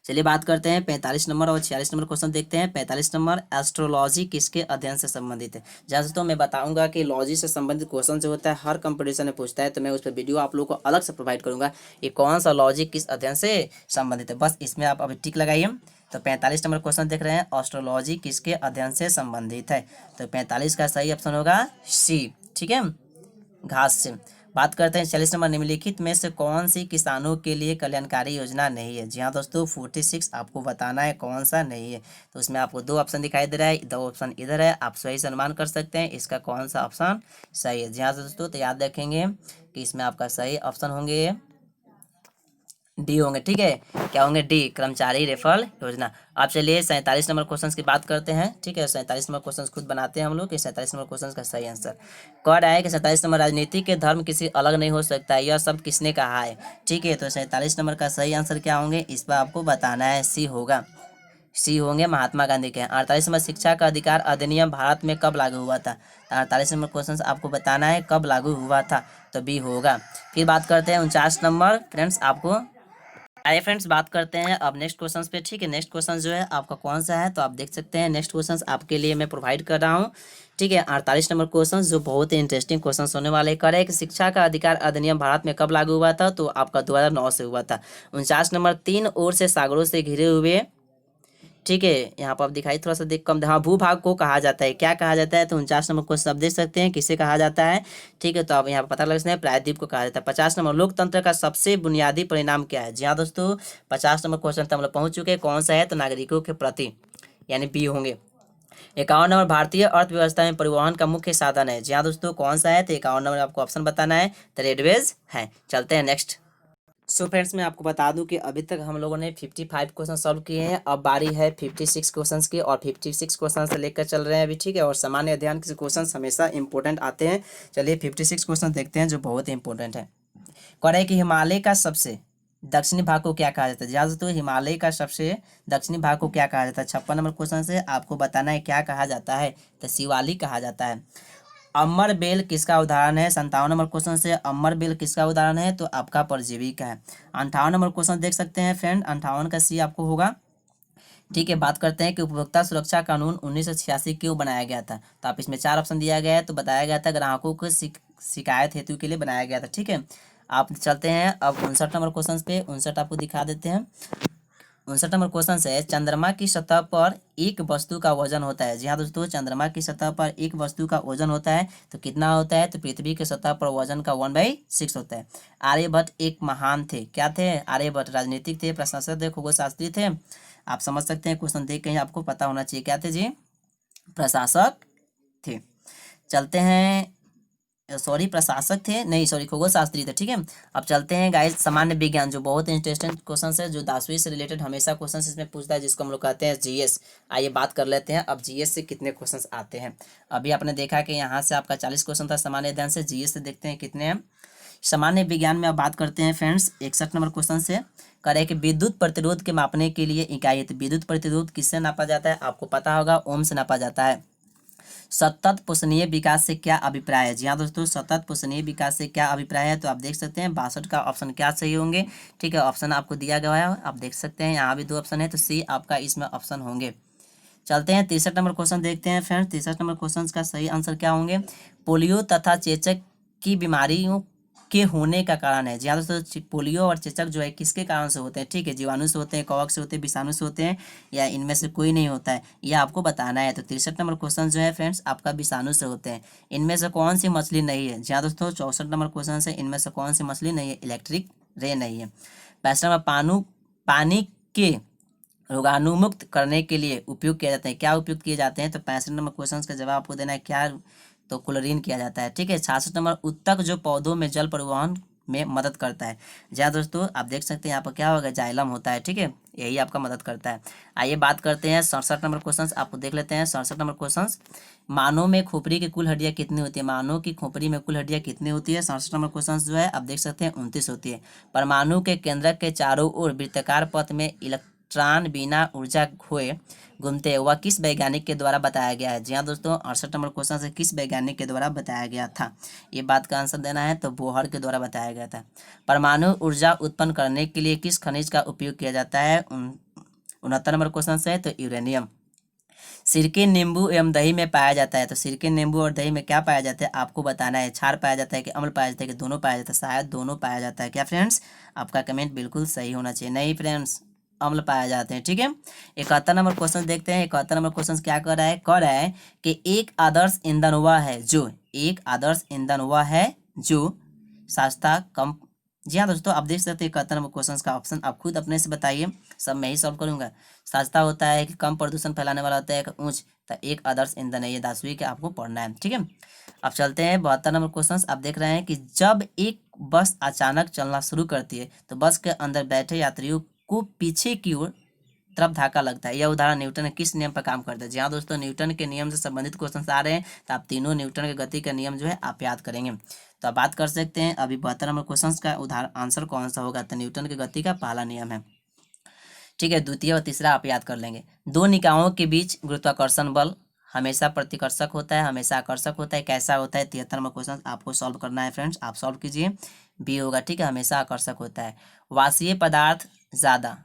Speaker 1: चलिए बात करते हैं 45 नंबर और 46 नंबर क्वेश्चन देखते हैं। 45 नंबर, एस्ट्रोलॉजी किसके अध्ययन से संबंधित है। जैसे दोस्तों मैं बताऊंगा कि लॉजी से संबंधित क्वेश्चन जो होता है हर कंपटीशन में पूछता है, तो मैं उस पर वीडियो आप लोगों को अलग से प्रोवाइड करूंगा, ये कौन सा लॉजी किस अध्ययन से संबंधित है, बस इसमें आप अभी टिक लगाइए। तो 45 नंबर क्वेश्चन देख रहे हैं, एस्ट्रोलॉजी किसके अध्ययन से संबंधित है, तो 45 का सही ऑप्शन होगा सी, ठीक है, घास से। बात करते हैं 40 नंबर, निम्नलिखित में से कौन सी किसानों के लिए कल्याणकारी योजना नहीं है। जी हाँ दोस्तों, 46 आपको बताना है कौन सा नहीं है, तो उसमें आपको दो ऑप्शन दिखाई दे रहा है, दो ऑप्शन इधर है, आप सही से अनुमान कर सकते हैं इसका कौन सा ऑप्शन सही है। जी हाँ दोस्तों, तो याद रखेंगे कि इसमें आपका सही ऑप्शन होंगे डी होंगे, ठीक है, क्या होंगे, डी, कर्मचारी रेफरल योजना। अब चलिए 47 नंबर क्वेश्चन की बात करते हैं, ठीक है। 47 नंबर क्वेश्चन खुद बनाते हैं हम लोग कि 47 नंबर क्वेश्चन का सही आंसर कह रहा है कि 47 नंबर, राजनीति के धर्म किसी अलग नहीं हो सकता, यह सब किसने कहा है, ठीक है। तो 47 नंबर का सही आंसर क्या होंगे, इस पर आपको बताना है, सी होगा, सी होंगे, महात्मा गांधी के। 48 नंबर, शिक्षा का अधिकार अधिनियम भारत में कब लागू हुआ था। 48 नंबर क्वेश्चन आपको बताना है कब लागू हुआ था, तो बी होगा। फिर बात करते हैं 49 नंबर फ्रेंड्स, आपको आइए फ्रेंड्स बात करते हैं अब नेक्स्ट क्वेश्चन पे, ठीक है। नेक्स्ट क्वेश्चन जो है आपका कौन सा है, तो आप देख सकते हैं नेक्स्ट क्वेश्चन आपके लिए मैं प्रोवाइड कर रहा हूँ, ठीक है। 48 नंबर क्वेश्चन जो बहुत ही इंटरेस्टिंग क्वेश्चन होने वाले, कर है कि शिक्षा का अधिकार अधिनियम भारत में कब लागू हुआ था, तो आपका 2009 से हुआ था। 49 नंबर, तीन ओर से सागरों से घिरे हुए, ठीक है, यहाँ पर आप दिखाई थोड़ा सा देख कम, हाँ, भूभाग को कहा जाता है, क्या कहा जाता है, तो 49 नंबर क्वेश्चन आप देख सकते हैं किसे कहा जाता है, ठीक है। तो आप यहाँ पर पता लग सकते हैं प्रायद्वीप को कहा जाता है। 50 नंबर, लोकतंत्र का सबसे बुनियादी परिणाम क्या है। जी हाँ दोस्तों, 50 नंबर क्वेश्चन तक हम लोग पहुँच चुके हैं, कौन सा है, तो नागरिकों के प्रति, यानी बी होंगे। 51 नंबर, भारतीय अर्थव्यवस्था में परिवहन का मुख्य साधन है। जी हाँ दोस्तों, कौन सा है, तो 51 नंबर आपको ऑप्शन बताना है, तो रेडवेज है। चलते हैं नेक्स्ट। सो फ्रेंड्स मैं आपको बता दूं कि अभी तक हम लोगों ने 55 क्वेश्चन सॉल्व किए हैं, अब बारी है 56 क्वेश्चंस की, और 56 क्वेश्चन से लेकर चल रहे हैं अभी, ठीक है। और सामान्य अध्ययन के क्वेश्चन हमेशा इंपॉर्टेंट आते हैं। चलिए 56 क्वेश्चन देखते हैं जो बहुत इंपॉर्टेंट है। कह रहे हैं कि हिमालय का सबसे दक्षिणी भाग को क्या कहा जाता है। ज्यादा तो हिमालय का सबसे दक्षिणी भाग को क्या कहा जाता है। 56 नंबर क्वेश्चन से आपको बताना है क्या कहा जाता है, तो शिवालिक कहा जाता है। अमर बेल किसका उदाहरण है। 57 नंबर क्वेश्चन से अमर बेल किसका उदाहरण है, तो आपका परजीवी का है। 58 नंबर क्वेश्चन देख सकते हैं फ्रेंड, 58 का सी आपको होगा, ठीक है। बात करते हैं कि उपभोक्ता सुरक्षा कानून 1986 क्यों बनाया गया था, तो आप इसमें 4 ऑप्शन दिया गया है, तो बताया गया था ग्राहकों को शिकायत हेतु के लिए बनाया गया था, ठीक है। आप चलते हैं अब 59 नंबर क्वेश्चन पे, 59 आपको दिखा देते हैं। 59 नंबर क्वेश्चन है, चंद्रमा की सतह पर एक वस्तु का वजन होता है। जी हाँ दोस्तों, चंद्रमा की सतह पर एक वस्तु का वजन होता है तो कितना होता है, तो पृथ्वी की सतह पर वजन का 1/6 होता है। आर्यभट्ट एक महान थे, क्या थे, आर्यभट्ट राजनीतिक थे, प्रशासक थे, खगोल शास्त्री थे। आप समझ सकते हैं, क्वेश्चन देख के आपको पता होना चाहिए, क्या थे जी, प्रशासक थे। चलते हैं, सॉरी प्रशासक थे नहीं, सॉरी खगोल शास्त्री थे, ठीक है। अब चलते हैं गाइस सामान्य विज्ञान, जो बहुत इंटरेस्टिंग क्वेश्चन है, जो 10वीं से रिलेटेड हमेशा क्वेश्चन इसमें पूछता है, जिसको हम लोग कहते हैं जीएस। आइए बात कर लेते हैं अब जीएस से कितने क्वेश्चन आते हैं। अभी आपने देखा कि यहाँ से आपका 40 क्वेश्चन था सामान्य अध्ययन से, जीएस से देखते हैं कितने हैं। सामान्य विज्ञान में अब बात करते हैं फ्रेंड्स, 61 नंबर क्वेश्चन से करें कि विद्युत प्रतिरोध के मापने के लिए इकाई, तो विद्युत प्रतिरोध किससे नापा जाता है, आपको पता होगा, ओम से नापा जाता है। सतत पोषणीय विकास से क्या अभिप्राय है, जी हाँ दोस्तों, सतत पोषणीय विकास से क्या अभिप्राय है, तो आप देख सकते हैं 62 का ऑप्शन क्या सही होंगे, ठीक है। ऑप्शन आपको दिया गया है, आप देख सकते हैं, यहाँ भी 2 ऑप्शन है, तो सी आपका इसमें ऑप्शन होंगे। चलते हैं 63 नंबर क्वेश्चन देखते हैं फ्रेंड्स, 63 नंबर क्वेश्चन का सही आंसर क्या होंगे, पोलियो तथा चेचक की बीमारियों के होने का कारण है। जी हाँ दोस्तों, पोलियो और चेचक जो है किसके कारण से होते हैं, ठीक है, जीवाणु से होते हैं, कवक से होते हैं, विषाणु से होते हैं, या इनमें से कोई नहीं होता है, यह आपको बताना है। तो 63 नंबर क्वेश्चन जो है फ्रेंड्स आपका विषाणु से होते हैं। इनमें से कौन सी मछली नहीं है, जी हाँ दोस्तों, 64 नंबर क्वेश्चन से इनमें से कौन सी मछली नहीं है, इलेक्ट्रिक रे नहीं है। 65 नंबर, पानी के रोगाणुमुक्त करने के लिए उपयोग किया जाता है, क्या उपयोग किए जाते हैं, तो 65 नंबर क्वेश्चन का जवाब आपको देना है क्या, तो क्लोरीन किया जाता है, ठीक है। 66 नंबर, उत्तक जो पौधों में जल परिवहन में मदद करता है। जी हाँ दोस्तों, आप देख सकते हैं यहाँ पर क्या होगा, जाइलम होता है, ठीक है, यही आपका मदद करता है। आइए बात करते हैं 67 नंबर क्वेश्चन, आपको देख लेते हैं 67 नंबर क्वेश्चन, मानव में खोपड़ी की कुल हड्डियां कितनी होती है, मानव की खोपड़ी में कुल हड्डियां कितनी होती है, 67 नंबर क्वेश्चन जो है आप देख सकते हैं 29 होती है। परमाणु के केंद्रक के चारों ओर वृत्ताकार पथ में इलेक्ट्रॉन बिना ऊर्जा खोए घूमते हैं, वह किस वैज्ञानिक के द्वारा बताया गया है। जी हाँ दोस्तों, 68 नंबर क्वेश्चन से किस वैज्ञानिक के द्वारा बताया गया था, ये बात का आंसर देना है, तो बोहर के द्वारा बताया गया था। परमाणु ऊर्जा उत्पन्न करने के लिए किस खनिज का उपयोग किया जाता है, 69 नंबर क्वेश्चन से है, तो यूरेनियम। सिरके, नींबू एवं दही में पाया जाता है, तो सिरके, नींबू और दही में क्या पाया जाता है, आपको बताना है, क्षार पाया जाता है कि अम्ल पाया जाता है कि दोनों पाया जाता है, शायद दोनों पाया जाता है, क्या फ्रेंड्स, आपका कमेंट बिल्कुल सही होना चाहिए, नहीं फ्रेंड्स, अम्ल पाया जाते हैं, ठीक है। 71 नंबर क्वेश्चन देखते हैं, 71 नंबर क्वेश्चन क्या कह रहा है कि एक आदर्श ईंधन वह है जो, एक आदर्श ईंधन वह है जो सस्ता कम, जी हाँ दोस्तों, आप देख सकते हैं 71 नंबर क्वेश्चन का ऑप्शन आप खुद अपने से बताइए, सब मैं ही सॉल्व करूंगा। सस्ता होता है कि कम प्रदूषण फैलाने वाला होता है कि उच्च, तो एक आदर्श ईंधन है, ये 10वीं के आपको पढ़ना है, ठीक है। अब चलते हैं 72 नंबर क्वेश्चन, आप देख रहे हैं कि जब एक बस अचानक चलना शुरू करती है तो बस के अंदर बैठे यात्रियों को पीछे की ओर तरफ धक्का लगता है, यह उदाहरण न्यूटन के किस नियम पर काम करता है। जी हाँ दोस्तों, न्यूटन के नियम से संबंधित क्वेश्चन आ रहे हैं, तो आप तीनों न्यूटन के गति का नियम जो है आप याद करेंगे, तो आप बात कर सकते हैं। अभी 72 नंबर क्वेश्चन का उदाहरण आंसर कौन सा होगा, तो न्यूटन की गति का पहला नियम है, ठीक है। द्वितीय और तीसरा आप याद कर लेंगे। दो निकायों के बीच गुरुत्वाकर्षण बल हमेशा प्रतिकर्षक होता है, हमेशा आकर्षक होता है, कैसा होता है, 73 नंबर क्वेश्चन आपको सॉल्व करना है फ्रेंड्स, आप सॉल्व कीजिए, बी होगा, ठीक है, हमेशा आकर्षक होता है। वाष्यीय पदार्थ ज़्यादा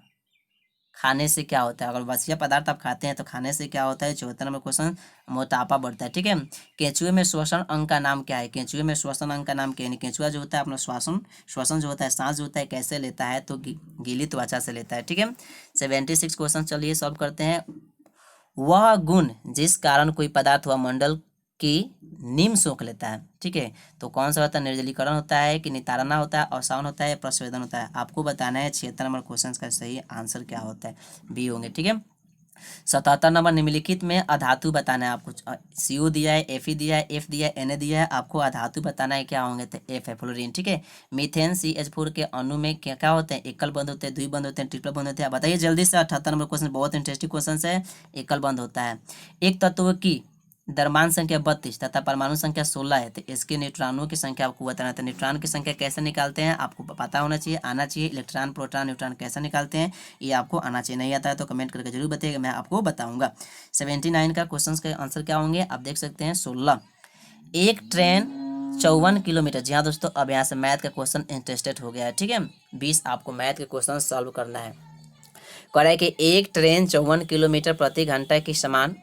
Speaker 1: खाने से क्या होता है, अगर वाष्यीय पदार्थ आप खाते हैं तो खाने से क्या होता है, 74 नंबर क्वेश्चन, मोटापा बढ़ता है, ठीक है। केंचुए में श्वसन अंग का नाम क्या है, केंचुए में श्वसन अंग का नाम क्या है, केंचुआ जो होता है अपना श्वसन जो होता है, सांस जो होता है कैसे लेता है, तो गीली त्वचा से लेता है, ठीक है। 76 क्वेश्चन चलिए सॉल्व करते हैं। वह गुण जिस कारण कोई पदार्थ व मंडल की नीम सोख लेता है, ठीक है, तो कौन सा होता है, निर्जलीकरण होता है कि नितारना होता है, अवसावन होता है, प्रस्वेदन होता है, आपको बताना है। 76 नंबर क्वेश्चन का सही आंसर क्या होता है, बी होंगे, ठीक है। 77 नंबर, निम्नलिखित में अधातु बताना है आपको, CO दिया है, Fe दिया है, F दिया है, Na दिया है, आपको अधातु बताना है क्या होंगे, तो F है, फ्लोरीन, ठीक है। मीथेन CH4 के अणु में क्या क्या होते हैं, एकल बंध होते हैं, द्विबंध होते हैं, ट्रिपल बंध होते हैं, बताइए जल्दी से। 78 नंबर क्वेश्चन बहुत इंटरेस्टिंग क्वेश्चन है, एकल बंध होता है। एक तत्व की द्रव्यमान संख्या 32 तथा परमाणु संख्या 16 है, तो इसके न्यूट्रॉनों की संख्या आपको बताना है, तो न्यूट्रॉन की संख्या कैसे निकालते हैं आपको पता होना चाहिए, आना चाहिए। इलेक्ट्रॉन, प्रोटॉन, न्यूट्रॉन कैसे निकालते हैं ये आपको आना चाहिए, नहीं आता है तो कमेंट करके जरूर बताइएगा, मैं आपको बताऊंगा। 79 का क्वेश्चन के आंसर क्या होंगे, आप देख सकते हैं 16। एक ट्रेन 54 किलोमीटर, जी हाँ दोस्तों, अब यहाँ से मैथ का क्वेश्चन इंटरेस्टेड हो गया है, ठीक है। 20 आपको मैथ के क्वेश्चन सॉल्व करना है। कह रहा है कि एक ट्रेन 54 किलोमीटर प्रति घंटा की समान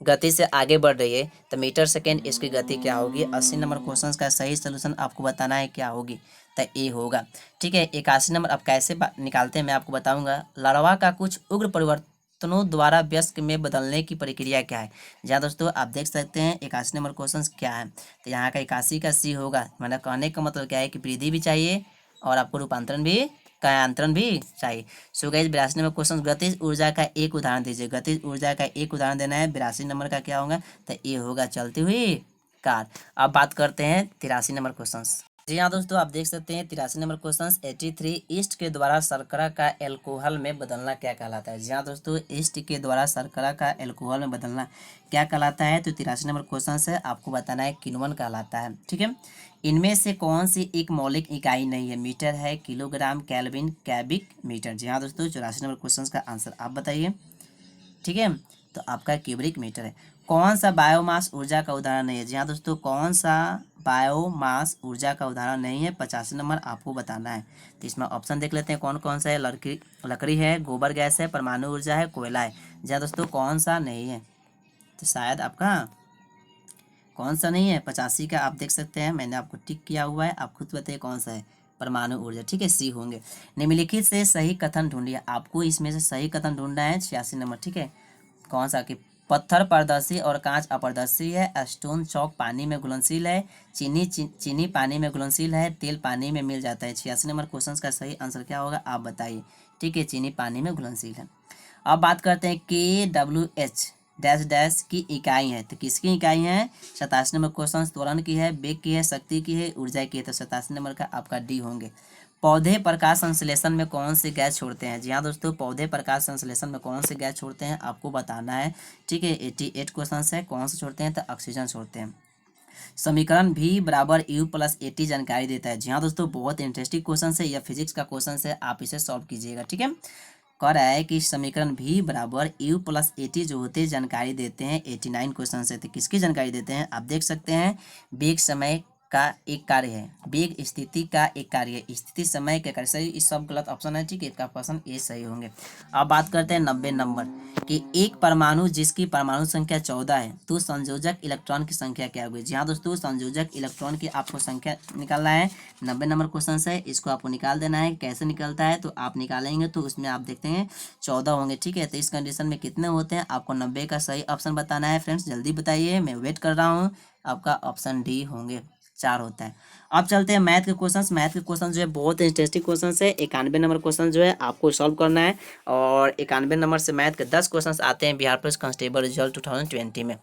Speaker 1: गति से आगे बढ़ रही है तो मीटर सेकेंड इसकी गति क्या होगी। 80 नंबर क्वेश्चन का सही सोल्यूशन आपको बताना है क्या होगी, तो ए होगा। ठीक है, 81 नंबर अब कैसे निकालते हैं मैं आपको बताऊंगा। लार्वा का कुछ उग्र परिवर्तनों द्वारा वयस्क में बदलने की प्रक्रिया क्या है। जहाँ दोस्तों आप देख सकते हैं 81 नंबर क्वेश्चन क्या है, तो यहाँ का 81 का सी होगा। मैंने कहने का मतलब क्या है कि वृद्धि भी चाहिए और आपको रूपांतरण भी, कायांतरण भी चाहिए। सो गाइस 82 नंबर क्वेश्चन, गतिज ऊर्जा का एक उदाहरण दीजिए। गतिज ऊर्जा का एक उदाहरण देना है। 82 नंबर का क्या होगा, तो ये होगा चलती हुई कार। अब बात करते हैं 83 नंबर क्वेश्चन। जी हाँ दोस्तों, आप देख सकते हैं 83 नंबर क्वेश्चन, 83 ईस्ट के द्वारा शर्करा का एल्कोहल में बदलना क्या कहलाता है। जी हाँ दोस्तों, ईस्ट के द्वारा शर्करा का एल्कोहल में बदलना क्या कहलाता है, तो 83 नंबर क्वेश्चन से आपको बताना है किण्वन कहलाता है। ठीक है, इनमें से कौन सी एक मौलिक इकाई नहीं है। मीटर है, किलोग्राम, केल्विन, कैबिक मीटर। जी हाँ दोस्तों, 84 नंबर क्वेश्चन का आंसर आप बताइए। ठीक है, तो आपका क्यूबिक मीटर है। कौन सा बायोमास ऊर्जा का उदाहरण नहीं है। जी हाँ दोस्तों, कौन सा बायोमास ऊर्जा का उदाहरण नहीं है, 85 नंबर आपको बताना है। तो इसमें ऑप्शन देख लेते हैं कौन कौन सा है। लकड़ी है, गोबर गैस है, परमाणु ऊर्जा है, कोयला है। जी हाँ दोस्तों, कौन सा नहीं है, तो शायद आपका कौन सा नहीं है। 85 का आप देख सकते हैं, मैंने आपको टिक किया हुआ है, आप खुद बताइए कौन सा है। परमाणु ऊर्जा। ठीक है, सी होंगे। निम्नलिखित से सही कथन ढूंढिए, आपको इसमें से सही कथन ढूंढना है। 86 नंबर। ठीक है, कौन सा कि पत्थर पारदर्शी और कांच अपारदर्शी है। स्टोन चौक पानी में घुलनशील है। चीनी पानी में घुलनशील है। तेल पानी में मिल जाता है। 86 नंबर क्वेश्चन का सही आंसर क्या होगा, आप बताइए। ठीक है, चीनी पानी में घुलनशील है। अब बात करते हैं KWH डैश डैश की इकाई है, तो किसकी इकाई है। 87 नंबर क्वेश्चन त्वरण की है, वेग की है, शक्ति की है, ऊर्जा की है। तो 87 नंबर का आपका डी होंगे। पौधे प्रकाश संश्लेषण में कौन से गैस छोड़ते हैं। जी हाँ दोस्तों, पौधे प्रकाश संश्लेषण में कौन से गैस छोड़ते हैं आपको बताना है। ठीक है, 88 क्वेश्चन है, कौन से छोड़ते हैं, तो ऑक्सीजन छोड़ते हैं। समीकरण V बराबर U प्लस AT जानकारी देता है। जी हाँ दोस्तों, बहुत इंटरेस्टिंग क्वेश्चन है, या फिजिक्स का क्वेश्चन है, आप इसे सॉल्व कीजिएगा। ठीक है, कह रहा है कि समीकरण V बराबर U प्लस AT जो होते हैं जानकारी देते हैं। 89 क्वेश्चन से, तो किसकी जानकारी देते हैं आप देख सकते हैं। वेग समय का एक कार्य है, वेग स्थिति का एक कार्य है, स्थिति समय के कार्य। सही, इस सब गलत ऑप्शन है। ठीक है, इसका ऑप्शन ए सही होंगे। अब बात करते हैं 90 नंबर कि एक परमाणु जिसकी परमाणु संख्या 14 है, तो संयोजक इलेक्ट्रॉन की संख्या क्या होगी। जी हाँ दोस्तों, संयोजक इलेक्ट्रॉन की आपको संख्या निकालना है। 90 नंबर क्वेश्चन है, इसको आपको निकाल देना है। कैसे निकलता है, तो आप निकालेंगे तो उसमें आप देखते हैं 14 होंगे। ठीक है, तो इस कंडीशन में कितने होते हैं, आपको 90 का सही ऑप्शन बताना है। फ्रेंड्स जल्दी बताइए, मैं वेट कर रहा हूँ। आपका ऑप्शन डी होंगे, 4 होता है। अब चलते हैं मैथ के क्वेश्चन। मैथ के क्वेश्चन जो है बहुत इंटरेस्टिंग क्वेश्चन है। 91 नंबर क्वेश्चन जो है आपको सॉल्व करना है, और 91 नंबर से मैथ के 10 क्वेश्चन आते हैं बिहार पुलिस कांस्टेबल रिजल्ट 2020 में।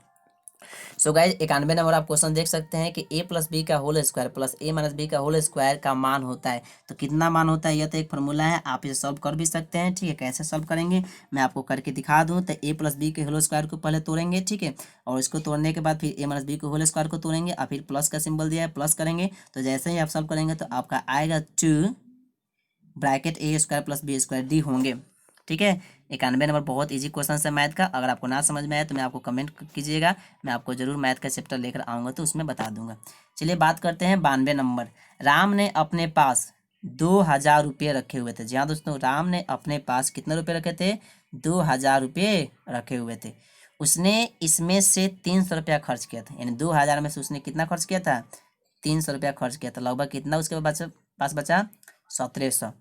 Speaker 1: सो गाइज 91 नंबर आप क्वेश्चन देख सकते हैं कि a प्लस बी का whole square plus a minus b का होल स्क्वायर का मान होता है। तो कितना मान होता है, यह तो एक फॉर्मूला है, आप इसे सॉल्व कर भी सकते हैं। ठीक है, कैसे सॉल्व करेंगे मैं आपको करके दिखा दूं। तो a प्लस बी के होल स्क्वायर को पहले तोड़ेंगे। ठीक है, और इसको तोड़ने के बाद फिर a माइनस बी के होल स्क्वायर को तोड़ेंगे, और फिर प्लस का सिंबल दिया है, प्लस करेंगे। तो जैसे ही आप सॉल्व करेंगे तो आपका आएगा 2 bracket a square plus B square D होंगे। ठीक है, 91 नंबर बहुत इजी क्वेश्चन है मैथ का। अगर आपको ना समझ में आए तो मैं आपको कमेंट कीजिएगा, मैं आपको जरूर मैथ का चैप्टर लेकर आऊँगा तो उसमें बता दूंगा। चलिए बात करते हैं 92 नंबर। राम ने अपने पास 2000 रुपये रखे हुए थे। जी हाँ दोस्तों, राम ने अपने पास कितने रुपये रखे थे, 2000 रुपये रखे हुए थे। उसने इसमें से 300 रुपया खर्च किया था, यानी 2000 में से उसने कितना खर्च किया था, 300 रुपया खर्च किया था। लगभग कितना उसके पास बचा, 1700।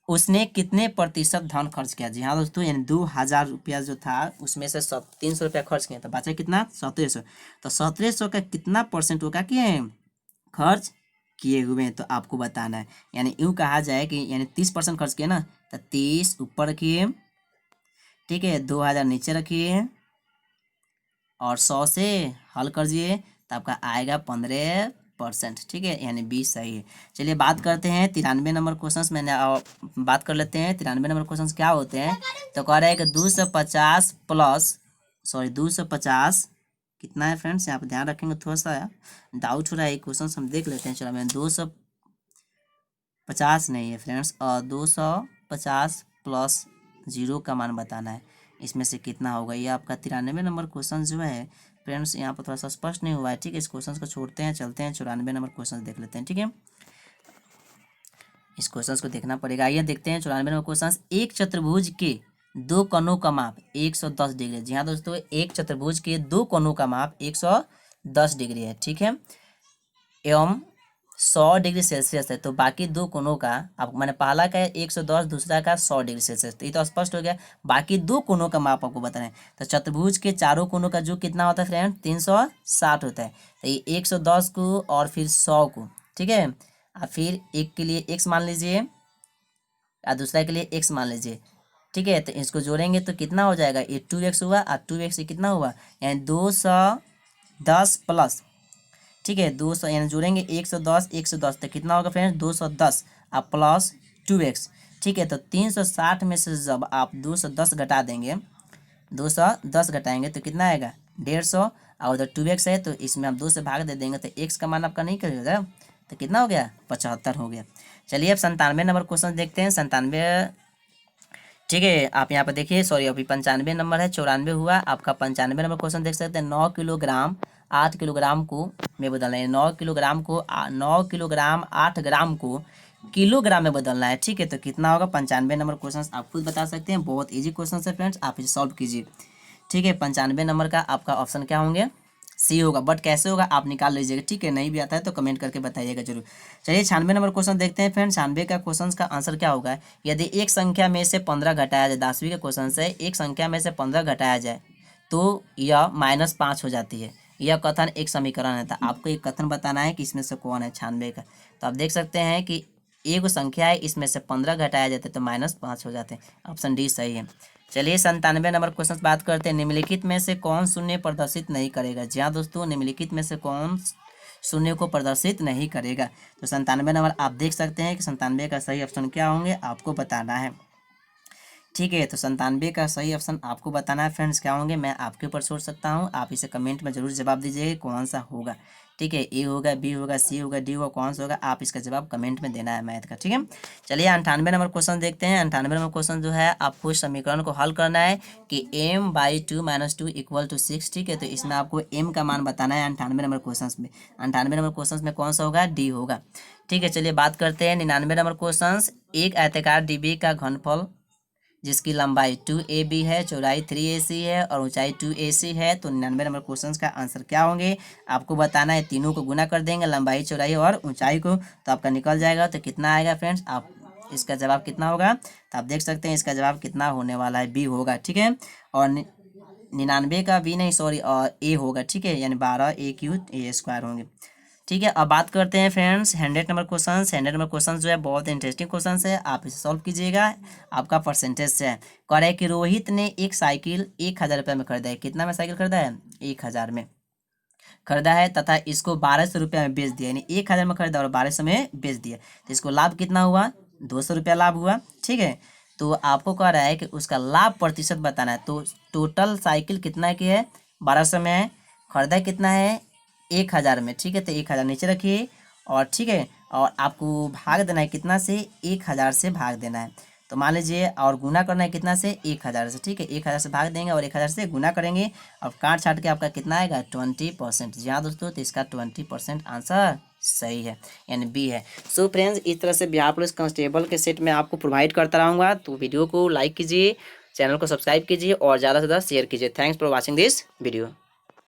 Speaker 1: उसने कितने प्रतिशत धन खर्च किया। जी हाँ दोस्तों, यानी 2000 रुपया जो था उसमें से 300 रुपया खर्च किया था, बचा कितना, 1700। तो 1700 का कितना परसेंट होगा कि खर्च किए हुए हैं, तो आपको बताना है। यानी यूँ कहा जाए कि यानी 30% खर्च किए ना, तो 30 ऊपर रखिए। ठीक है, 2000 नीचे रखिए और 100 से हल कर दिए तो आपका आएगा 15%। ठीक है, यानी 20 सही है। चलिए बात करते हैं 93 नंबर क्वेश्चन। मैंने बात कर लेते हैं 93 नंबर क्वेश्चन क्या होते हैं। तो कह रहा है कि 250 प्लस 250 कितना है फ्रेंड्स, यहाँ पर ध्यान रखेंगे, थोड़ा सा डाउट हो रहा है। क्वेश्चन हम देख लेते हैं। चलो मैं 250 नहीं है फ्रेंड्स, और 250 प्लस 0 का मान बताना है। इसमें से कितना होगा, ये आपका 93 नंबर क्वेश्चन जो है फ्रेंड्स, यहाँ पर थोड़ा सा स्पष्ट नहीं हुआ है। ठीक है, इस क्वेश्चन को छोड़ते हैं, चलते हैं 94 नंबर क्वेश्चन देख लेते हैं। ठीक है, इस क्वेश्चन को देखना पड़ेगा। आइए देखते हैं 94 नंबर क्वेश्चन। एक चतुर्भुज के दो कोनों का माप 110 डिग्री है। जी हाँ दोस्तों, एक चतुर्भुज के दो कोनों का माप 110 डिग्री है, ठीक है, एवं 100 डिग्री सेल्सियस है। तो बाकी दो कोनों का, आपको मैंने पहला का है 110, दूसरा का 100 डिग्री सेल्सियस, तो ये तो स्पष्ट हो गया। बाकी दो कोनों का माप आपको बताना है। तो चतुर्भुज के चारों कोनों का जो कितना होता है फ्रेंड, 360 होता है। तो ये 110 को और फिर 100 को, ठीक है, और फिर एक के लिए x मान लीजिए और दूसरा के लिए x मान लीजिए, ठीक है। तो इसको जोड़ेंगे तो कितना हो जाएगा, ये 2x हुआ और 2x से कितना हुआ, यानी 210 प्लस, ठीक है, 200 यानी जोड़ेंगे 110 तो कितना होगा फ्रेंड्स, 210 अब प्लस 2x, ठीक है। तो 360 में से जब आप 210 घटा देंगे, 210 घटाएंगे तो कितना आएगा, 150, और उधर 2x है तो इसमें आप 2 से भाग दे देंगे तो x का मान आपका नहीं करेगा, तो कितना हो गया, 75 हो गया। चलिए अब 97 नंबर क्वेश्चन देखते हैं। 97, ठीक है, आप यहाँ पर देखिए, सॉरी अभी 95 नंबर है, 94 हुआ आपका। 95 नंबर क्वेश्चन देख सकते हैं। 9 किलोग्राम 8 किलोग्राम को में बदलना है, 9 किलोग्राम को 9 किलोग्राम 8 ग्राम को किलोग्राम में बदलना है, ठीक है। तो कितना होगा, 95 नंबर क्वेश्चन आप खुद बता सकते हैं, बहुत ईजी क्वेश्चन है फ्रेंड्स, आप इसे सॉल्व कीजिए, ठीक है। 95 नंबर का आपका ऑप्शन क्या होंगे, सी होगा, बट कैसे होगा आप निकाल लीजिएगा, ठीक है। नहीं भी आता है तो कमेंट करके बताइएगा जरूर। चलिए 96 नंबर क्वेश्चन देखते हैं फ्रेंड्स। 96 का क्वेश्चन का आंसर क्या होगा, यदि एक संख्या में से 15 घटाया जाए, 10वीं के क्वेश्चन से एक संख्या में से 15 घटाया जाए तो यह -5 हो जाती है। यह कथन एक समीकरण है, तो आपको एक कथन बताना है कि इसमें से कौन है 96 का। तो आप देख सकते हैं कि एक संख्या है, इसमें से 15 घटाया जाता है तो -5 हो जाते हैं। ऑप्शन डी सही है। चलिए 97 नंबर क्वेश्चन बात करते हैं। निम्नलिखित में से कौन शून्य प्रदर्शित नहीं करेगा। जी हाँ दोस्तों, निम्नलिखित में से कौन शून्य को प्रदर्शित नहीं करेगा। तो 97 नंबर आप देख सकते हैं कि 97 का सही ऑप्शन क्या होंगे, आपको बताना है, ठीक है। तो 97 का सही ऑप्शन आपको बताना है फ्रेंड्स, क्या होंगे मैं आपके ऊपर छोड़ सकता हूँ, आप इसे कमेंट में जरूर जवाब दीजिएगा कौन सा होगा, ठीक है। ए होगा, बी होगा, सी होगा, डी होगा, कौन सा होगा, आप इसका जवाब कमेंट में देना है मैथ का, ठीक है। चलिए 98 नंबर क्वेश्चन देखते हैं। 98 नंबर क्वेश्चन जो है, आपको इस समीकरण को हल करना है कि m/2 - 2 = 6, ठीक है। तो इसमें आपको m का मान बताना है 98 नंबर क्वेश्चन में। 98 नंबर क्वेश्चन में कौन सा होगा, डी होगा, ठीक है। चलिए बात करते हैं 99 नंबर क्वेश्चन। एक आयताकार डिब्बी का घनफल जिसकी लंबाई 2ab है, चौड़ाई 3ac है और ऊंचाई 2ac है, तो 99 नंबर क्वेश्चन का आंसर क्या होंगे, आपको बताना है। तीनों को गुना कर देंगे, लंबाई, चौड़ाई और ऊंचाई को, तो आपका निकल जाएगा। तो कितना आएगा फ्रेंड्स, आप इसका जवाब कितना होगा, तो आप देख सकते हैं इसका जवाब कितना होने वाला है, बी होगा, ठीक है। और 99 का बी नहीं, सॉरी, और ए होगा, ठीक है, यानी 12a³ होंगे, ठीक है। अब बात करते हैं friends 100 number question. 100 number question जो है बहुत इंटरेस्टिंग क्वेश्चन है, आप इसे सॉल्व कीजिएगा, आपका परसेंटेज से है। कह रहा है कि रोहित ने एक साइकिल 1000 रुपये में खरीदा है। कितना में साइकिल खरीदा है, 1000 में खरीदा है, तथा इसको 1200 रुपये में बेच दिया, यानी 1000 में खरीदा और 1200 में बेच दिया, तो इसको लाभ कितना हुआ, 200 रुपया लाभ हुआ, ठीक है। तो आपको कह रहा है कि उसका लाभ प्रतिशत बताना है। तो टोटल साइकिल कितना की है, 1200 में है, खरीदा कितना है, 1000 में, ठीक है। तो 1000 नीचे रखिए और, ठीक है, और आपको भाग देना है कितना से, 1000 से भाग देना है। तो मान लीजिए, और गुना करना है कितना से, 1000 से, ठीक है। 1000 से भाग देंगे और 1000 से गुना करेंगे और काट छाट के आपका कितना आएगा, 20%। जी हाँ दोस्तों, तो इसका 20% आंसर सही है, यानी बी है। सो फ्रेंड्स, इस तरह से बिहार पुलिस कांस्टेबल के सेट में आपको प्रोवाइड करता रहूँगा। तो वीडियो को लाइक कीजिए, चैनल को सब्सक्राइब कीजिए और ज़्यादा से ज़्यादा शेयर कीजिए। Thanks for watching this video.